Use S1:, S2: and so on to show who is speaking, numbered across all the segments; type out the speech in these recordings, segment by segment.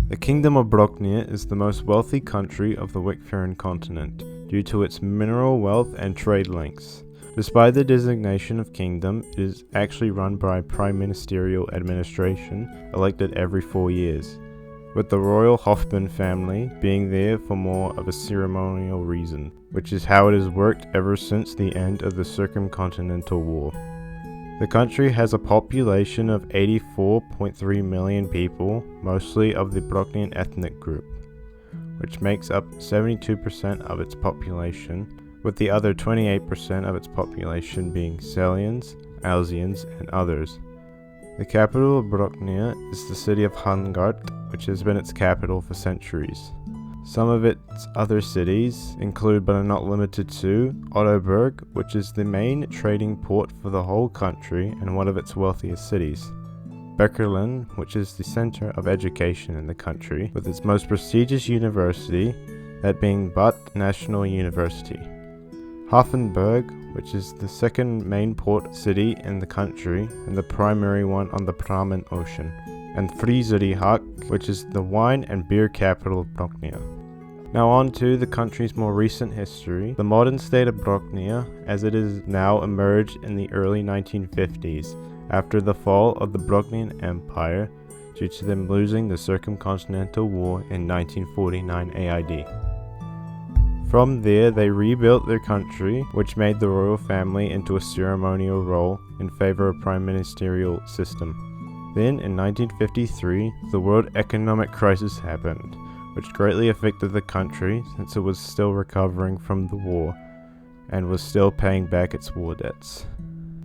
S1: The Kingdom of Broknia is the most wealthy country of the Circum-Continental due to its mineral wealth and trade links. Despite the designation of kingdom, it is actually run by a prime ministerial administration elected every 4 years, with the royal Hoffman family being there for more of a ceremonial reason, which is how it has worked ever since the end of the Circum-Continental War. The country has a population of 84.3 million people, mostly of the Broknian ethnic group, which makes up 72% of its population, with the other 28% of its population being Sellians, Ouzians, and others. The capital of Broknia is the city of Hungart, which has been its capital for centuries. Some of its other cities include, but are not limited to, Odoberg, which is the main trading port for the whole country and one of its wealthiest cities. Beckerlen, which is the center of education in the country, with its most prestigious university, that being Bad National University. Hafenburg, which is the second main port city in the country and the primary one on the Pramen Ocean, and Friesrihak, which is the wine and beer capital of Broknia. Now on to the country's more recent history. The modern state of Broknia, as it is now, emerged in the early 1950s, after the fall of the Broknian Empire, due to them losing the Circum-Continental War in 1949 AID. From there, they rebuilt their country, which made the royal family into a ceremonial role in favor of prime ministerial system. Then, in 1953, the world economic crisis happened, which greatly affected the country since it was still recovering from the war and was still paying back its war debts.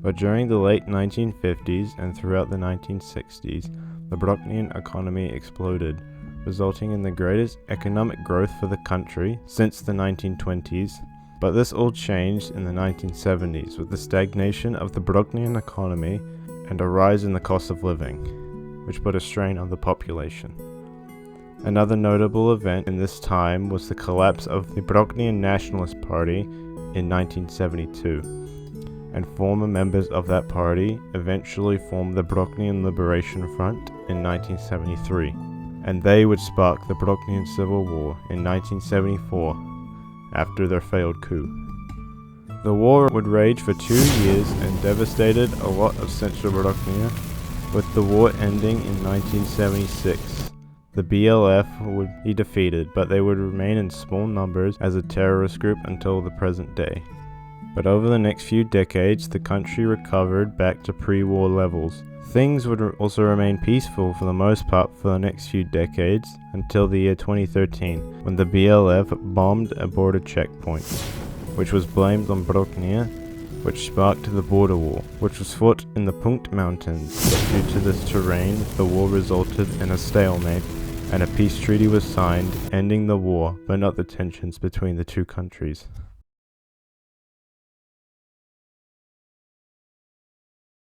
S1: But during the late 1950s and throughout the 1960s, the Broknian economy exploded, resulting in the greatest economic growth for the country since the 1920s. But this all changed in the 1970s with the stagnation of the Broknian economy and a rise in the cost of living, which put a strain on the population. Another notable event in this time was the collapse of the Broknian Nationalist Party in 1972, and former members of that party eventually formed the Broknian Liberation Front in 1973, and they would spark the Broknian Civil War in 1974 after their failed coup. The war would rage for 2 years and devastated a lot of central Broknia, with the war ending in 1976. The BLF would be defeated, but they would remain in small numbers as a terrorist group until the present day. But over the next few decades, the country recovered back to pre-war levels. Things would also remain peaceful for the most part for the next few decades, until the year 2013, when the BLF bombed a border checkpoint, which was blamed on Broknia, which sparked the border war, which was fought in the Punkt Mountains. Due to this terrain, the war resulted in a stalemate, and a peace treaty was signed, ending the war, but not the tensions between the two countries.